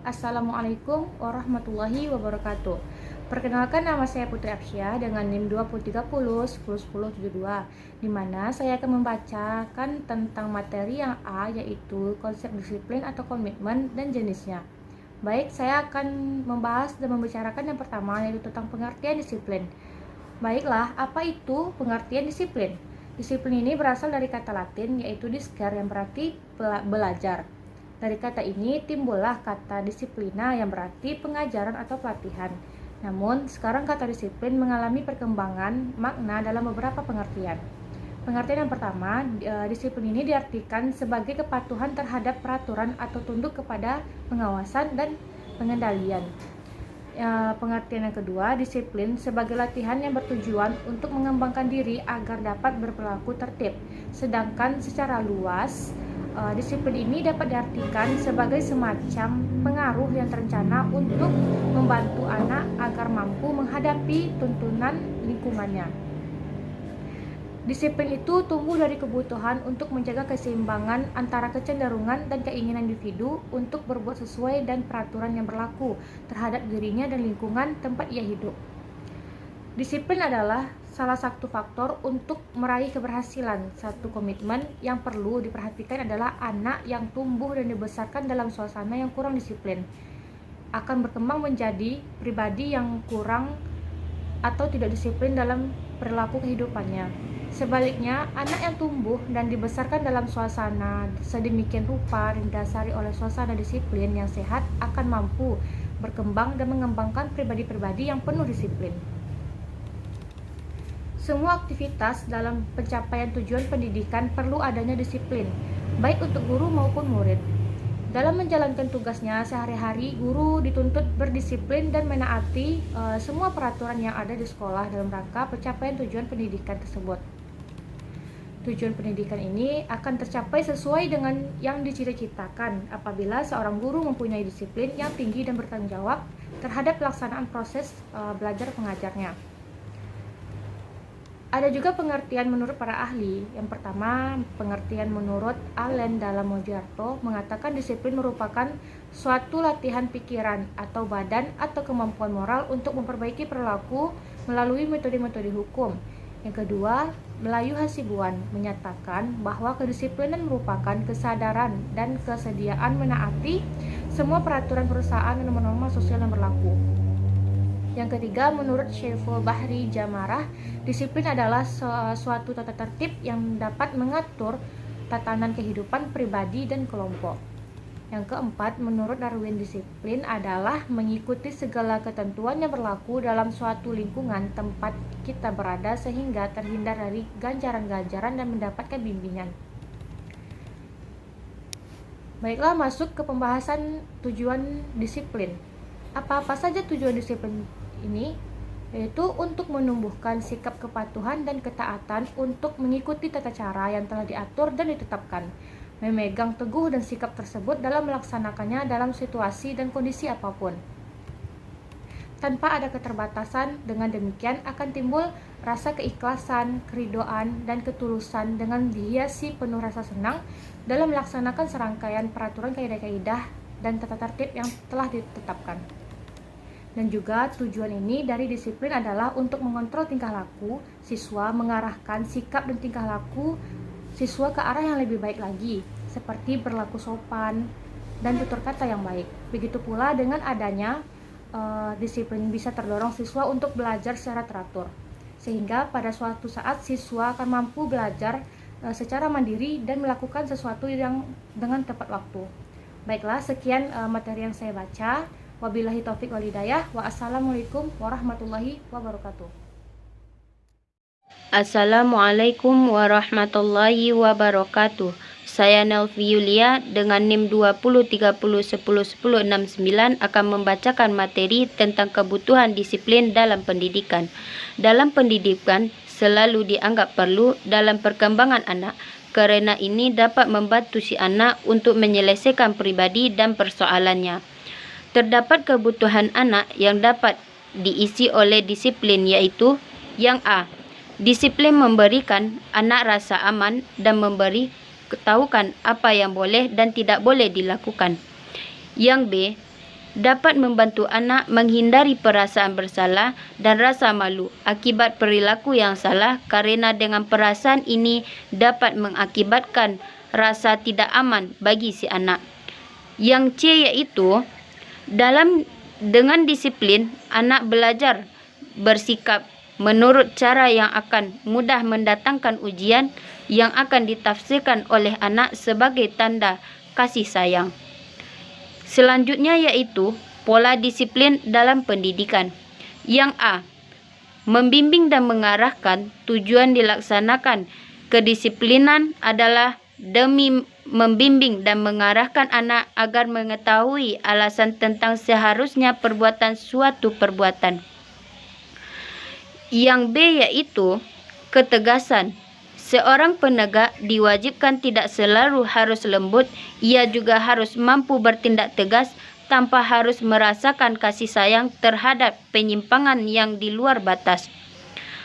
Assalamualaikum warahmatullahi wabarakatuh. Perkenalkan, nama saya Putri Afsyah dengan NIM 2030101072, di mana saya akan membacakan tentang materi yang A, yaitu konsep disiplin atau komitmen dan jenisnya. Baik, saya akan membahas dan membicarakan yang pertama, yaitu tentang pengertian disiplin. Baiklah, apa itu pengertian disiplin? Disiplin ini berasal dari kata Latin, yaitu discere, yang berarti belajar. Dari kata ini timbullah kata disiplina yang berarti pengajaran atau pelatihan. Namun, sekarang kata disiplin mengalami perkembangan makna dalam beberapa pengertian. Pengertian yang pertama, disiplin ini diartikan sebagai kepatuhan terhadap peraturan atau tunduk kepada pengawasan dan pengendalian. Pengertian yang kedua, disiplin sebagai latihan yang bertujuan untuk mengembangkan diri agar dapat berperilaku tertib. Sedangkan secara luas, disiplin ini dapat diartikan sebagai semacam pengaruh yang terencana untuk membantu anak agar mampu menghadapi tuntunan lingkungannya. Disiplin itu tumbuh dari kebutuhan untuk menjaga keseimbangan antara kecenderungan dan keinginan individu untuk berbuat sesuai dan peraturan yang berlaku terhadap dirinya dan lingkungan tempat ia hidup. Disiplin adalah salah satu faktor untuk meraih keberhasilan. Satu komitmen yang perlu diperhatikan adalah anak yang tumbuh dan dibesarkan dalam suasana yang kurang disiplin akan berkembang menjadi pribadi yang kurang atau tidak disiplin dalam perilaku kehidupannya. Sebaliknya, anak yang tumbuh dan dibesarkan dalam suasana sedemikian rupa didasari oleh suasana disiplin yang sehat akan mampu berkembang dan mengembangkan pribadi-pribadi yang penuh disiplin. Semua aktivitas dalam pencapaian tujuan pendidikan perlu adanya disiplin, baik untuk guru maupun murid. Dalam menjalankan tugasnya sehari-hari, guru dituntut berdisiplin dan menaati semua peraturan yang ada di sekolah dalam rangka pencapaian tujuan pendidikan tersebut. Tujuan pendidikan ini akan tercapai sesuai dengan yang dicita-citakan apabila seorang guru mempunyai disiplin yang tinggi dan bertanggung jawab terhadap pelaksanaan proses belajar pengajarnya. Ada juga pengertian menurut para ahli. Yang pertama, pengertian menurut Allen dalam Mojarto mengatakan disiplin merupakan suatu latihan pikiran atau badan atau kemampuan moral untuk memperbaiki perilaku melalui metode-metode hukum. Yang kedua, Melayu Hasibuan menyatakan bahwa kedisiplinan merupakan kesadaran dan kesediaan menaati semua peraturan perusahaan dan norma-norma sosial yang berlaku. Yang ketiga, menurut Syaiful Bahri Jamarah, disiplin adalah suatu tata tertib yang dapat mengatur tatanan kehidupan pribadi dan kelompok. Yang keempat, menurut Darwin, disiplin adalah mengikuti segala ketentuan yang berlaku dalam suatu lingkungan tempat kita berada sehingga terhindar dari ganjaran-ganjaran dan mendapatkan bimbingan. Baiklah, masuk ke pembahasan tujuan disiplin. Apa-apa saja tujuan disiplin ini? Yaitu untuk menumbuhkan sikap kepatuhan dan ketaatan untuk mengikuti tata cara yang telah diatur dan ditetapkan, memegang teguh dan sikap tersebut dalam melaksanakannya dalam situasi dan kondisi apapun tanpa ada keterbatasan. Dengan demikian akan timbul rasa keikhlasan, keridoan, dan ketulusan dengan dihiasi penuh rasa senang dalam melaksanakan serangkaian peraturan kaidah-kaidah dan tata tertib yang telah ditetapkan. Dan juga tujuan ini dari disiplin adalah untuk mengontrol tingkah laku siswa, mengarahkan sikap dan tingkah laku siswa ke arah yang lebih baik lagi, seperti berlaku sopan dan tutur kata yang baik. Begitu pula dengan adanya disiplin bisa terdorong siswa untuk belajar secara teratur, sehingga pada suatu saat siswa akan mampu belajar secara mandiri dan melakukan sesuatu yang dengan tepat waktu. Baiklah, sekian materi yang saya baca. Wabillahi taufik wal hidayah. Wassalamualaikum warahmatullahi wabarakatuh. Assalamualaikum warahmatullahi wabarakatuh. Saya Nelvi Yulia dengan NIM 2030101069 akan membacakan materi tentang kebutuhan disiplin dalam pendidikan. Dalam pendidikan selalu dianggap perlu dalam perkembangan anak, karena ini dapat membantu si anak untuk menyelesaikan pribadi dan persoalannya. Terdapat kebutuhan anak yang dapat diisi oleh disiplin, yaitu yang A. Disiplin memberikan anak rasa aman dan memberi ketahukan apa yang boleh dan tidak boleh dilakukan. Yang B. dapat membantu anak menghindari perasaan bersalah dan rasa malu akibat perilaku yang salah, karena dengan perasaan ini dapat mengakibatkan rasa tidak aman bagi si anak. Yang C yaitu dengan disiplin anak belajar bersikap menurut cara yang akan mudah mendatangkan ujian yang akan ditafsirkan oleh anak sebagai tanda kasih sayang. Selanjutnya yaitu pola disiplin dalam pendidikan. Yang A, membimbing dan mengarahkan. Tujuan dilaksanakan kedisiplinan adalah demi membimbing dan mengarahkan anak agar mengetahui alasan tentang seharusnya perbuatan suatu perbuatan. Yang B yaitu ketegasan. Seorang penegak diwajibkan tidak selalu harus lembut, ia juga harus mampu bertindak tegas tanpa harus merasakan kasih sayang terhadap penyimpangan yang di luar batas.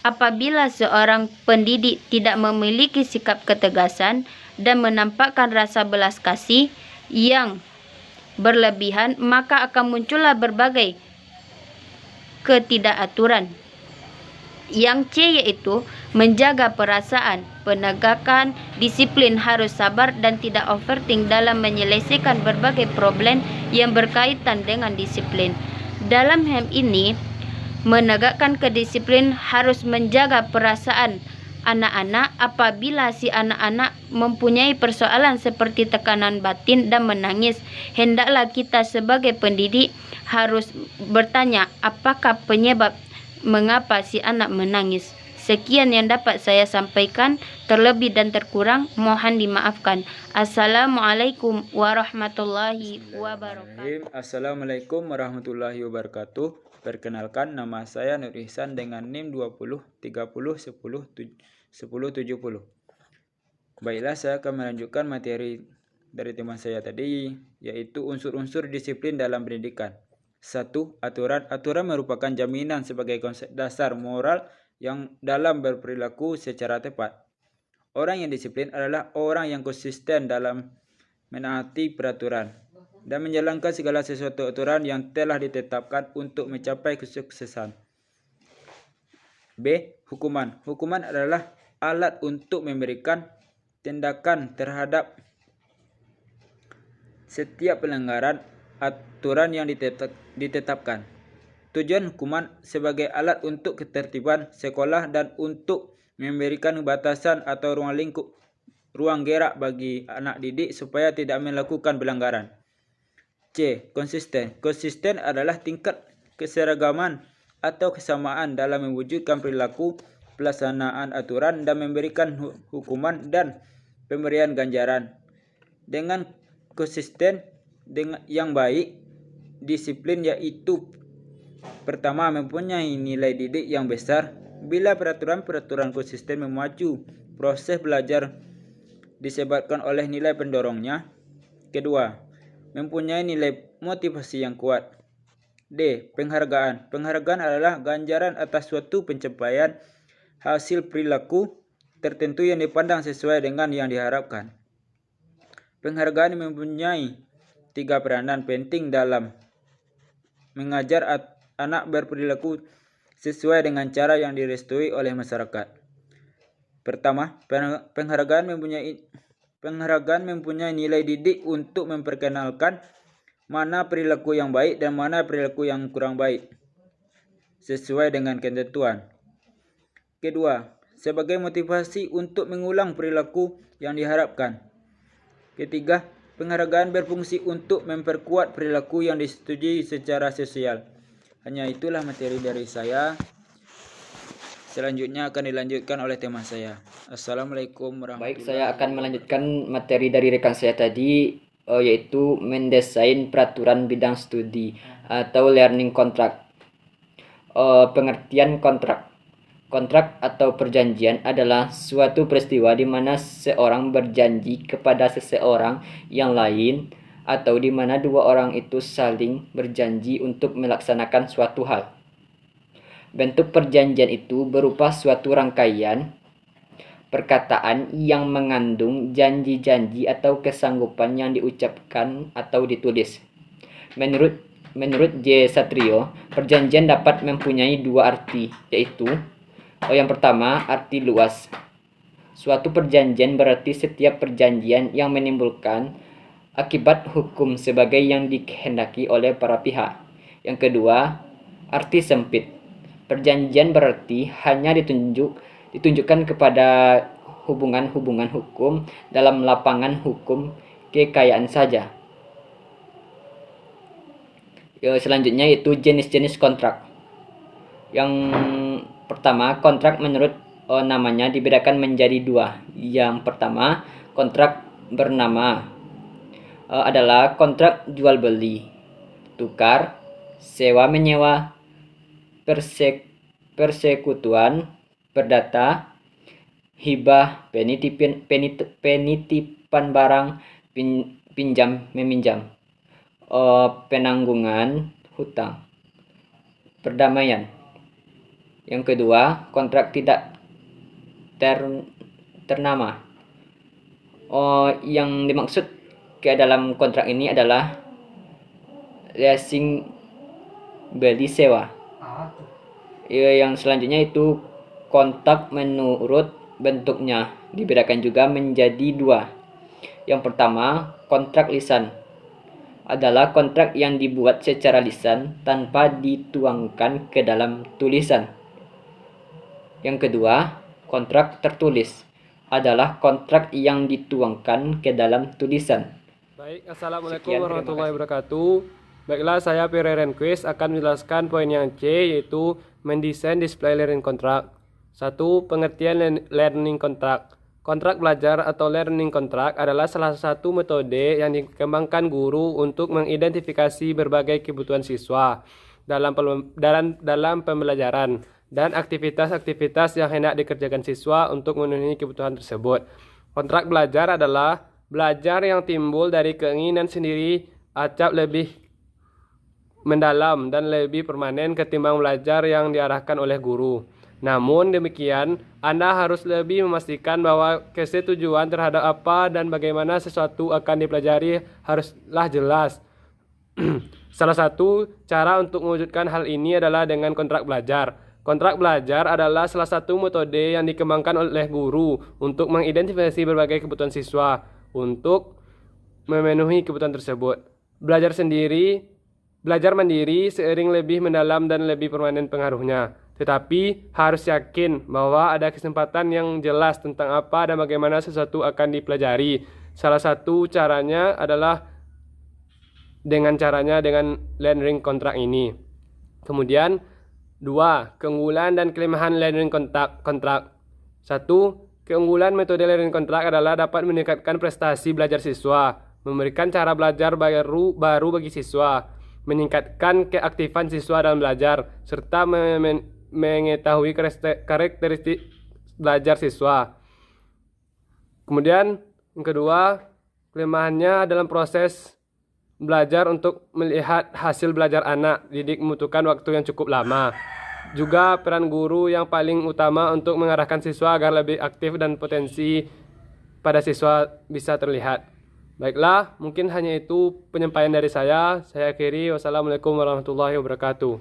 Apabila seorang pendidik tidak memiliki sikap ketegasan dan menampakkan rasa belas kasih yang berlebihan, maka akan muncullah berbagai ketidakaturan. Yang C yaitu menjaga perasaan. Penegakan disiplin harus sabar dan tidak overthink dalam menyelesaikan berbagai problem yang berkaitan dengan disiplin. Dalam hal ini, menegakkan kedisiplin harus menjaga perasaan anak-anak. Apabila si anak-anak mempunyai persoalan seperti tekanan batin dan menangis, hendaklah kita sebagai pendidik harus bertanya apakah penyebab mengapa si anak menangis. Sekian yang dapat saya sampaikan, terlebih dan terkurang mohon dimaafkan. Assalamualaikum warahmatullahi wabarakatuh. Assalamualaikum warahmatullahi wabarakatuh. Perkenalkan, nama saya Nur Ihsan dengan NIM 20 30 10 10 70. Baiklah, saya akan melanjutkan materi dari teman saya tadi, yaitu unsur-unsur disiplin dalam pendidikan. 1. Aturan. Aturan merupakan jaminan sebagai konsep dasar moral yang dalam berperilaku secara tepat. Orang yang disiplin adalah orang yang konsisten dalam menaati peraturan dan menjalankan segala sesuatu aturan yang telah ditetapkan untuk mencapai kesuksesan. B. Hukuman. Hukuman adalah alat untuk memberikan tindakan terhadap setiap pelanggaran aturan yang ditetapkan. Tujuan hukuman sebagai alat untuk ketertiban sekolah dan untuk memberikan batasan atau ruang gerak bagi anak didik supaya tidak melakukan pelanggaran. C. Konsisten. Konsisten adalah tingkat keseragaman atau kesamaan dalam mewujudkan perilaku, pelaksanaan aturan, dan memberikan hukuman dan pemberian ganjaran. Dengan konsisten yang baik, disiplin yaitu pertama, mempunyai nilai didik yang besar. Bila peraturan-peraturan konsisten memacu proses belajar disebabkan oleh nilai pendorongnya. Kedua, mempunyai nilai motivasi yang kuat. D. Penghargaan. Penghargaan adalah ganjaran atas suatu pencapaian hasil perilaku tertentu yang dipandang sesuai dengan yang diharapkan. Penghargaan mempunyai 3 peranan penting dalam mengajar anak berperilaku sesuai dengan cara yang direstui oleh masyarakat. Pertama, penghargaan mempunyai nilai didik untuk memperkenalkan mana perilaku yang baik dan mana perilaku yang kurang baik sesuai dengan ketentuan. Kedua, sebagai motivasi untuk mengulang perilaku yang diharapkan. Ketiga, penghargaan berfungsi untuk memperkuat perilaku yang disetujui secara sosial. Hanya itulah materi dari saya. Selanjutnya akan dilanjutkan oleh teman saya. Assalamualaikum warahmatullahi wabarakatuh. Baik, saya akan melanjutkan materi dari rekan saya tadi, yaitu mendesain peraturan bidang studi atau learning contract. Pengertian kontrak. Kontrak atau perjanjian adalah suatu peristiwa di mana seorang berjanji kepada seseorang yang lain atau di mana dua orang itu saling berjanji untuk melaksanakan suatu hal. Bentuk perjanjian itu berupa suatu rangkaian perkataan yang mengandung janji-janji atau kesanggupan yang diucapkan atau ditulis. Menurut menurut J. Satrio, perjanjian dapat mempunyai dua arti, yaitu yang pertama, arti luas. Suatu perjanjian berarti setiap perjanjian yang menimbulkan akibat hukum sebagai yang dikehendaki oleh para pihak. Yang kedua, arti sempit. Perjanjian berarti hanya ditunjukkan kepada hubungan-hubungan hukum dalam lapangan hukum kekayaan saja. Selanjutnya itu jenis-jenis kontrak. Yang pertama, kontrak menurut namanya dibedakan menjadi dua. Yang pertama, kontrak bernama adalah kontrak jual beli, tukar, sewa menyewa, persekutuan, perdata, hibah, penitipan barang, pinjam meminjam, penanggungan hutang, perdamaian. Yang kedua, kontrak tidak ternama. Yang dimaksud ke dalam kontrak ini adalah leasing, beli sewa. Yang selanjutnya itu kontrak menurut bentuknya dibedakan juga menjadi dua. Yang pertama, kontrak lisan adalah kontrak yang dibuat secara lisan tanpa dituangkan ke dalam tulisan. Yang kedua, kontrak tertulis adalah kontrak yang dituangkan ke dalam tulisan. Baik, Assalamualaikum Sekian, warahmatullahi terima wabarakatuh. Baiklah, saya Pierre Renquist akan menjelaskan poin yang C, yaitu mendesain display learning contract. 1. Pengertian learning contract. Kontrak belajar atau learning contract adalah salah satu metode yang dikembangkan guru untuk mengidentifikasi berbagai kebutuhan siswa dalam pembelajaran dan aktivitas-aktivitas yang hendak dikerjakan siswa untuk memenuhi kebutuhan tersebut. Kontrak belajar adalah belajar yang timbul dari keinginan sendiri acap lebih mendalam dan lebih permanen ketimbang belajar yang diarahkan oleh guru. Namun demikian, Anda harus lebih memastikan bahwa kesetujuan terhadap apa dan bagaimana sesuatu akan dipelajari haruslah jelas. Salah satu cara untuk mewujudkan hal ini adalah dengan kontrak belajar. Kontrak belajar adalah salah satu metode yang dikembangkan oleh guru untuk mengidentifikasi berbagai kebutuhan siswa untuk memenuhi kebutuhan tersebut. Belajar mandiri seiring lebih mendalam dan lebih permanen pengaruhnya. Tetapi harus yakin bahwa ada kesempatan yang jelas tentang apa dan bagaimana sesuatu akan dipelajari. Salah satu caranya adalah dengan learning contract ini. Kemudian 2. Keunggulan dan kelemahan learning contract. 1. Keunggulan metode learning contract adalah dapat meningkatkan prestasi belajar siswa, memberikan cara belajar baru bagi siswa, meningkatkan keaktifan siswa dalam belajar, serta mengetahui karakteristik belajar siswa. Kemudian yang kedua, kelemahannya dalam proses belajar untuk melihat hasil belajar anak didik membutuhkan waktu yang cukup lama. Juga peran guru yang paling utama untuk mengarahkan siswa agar lebih aktif dan potensi pada siswa bisa terlihat. Baiklah, mungkin hanya itu penyampaian dari saya. Saya akhiri. Wassalamualaikum warahmatullahi wabarakatuh.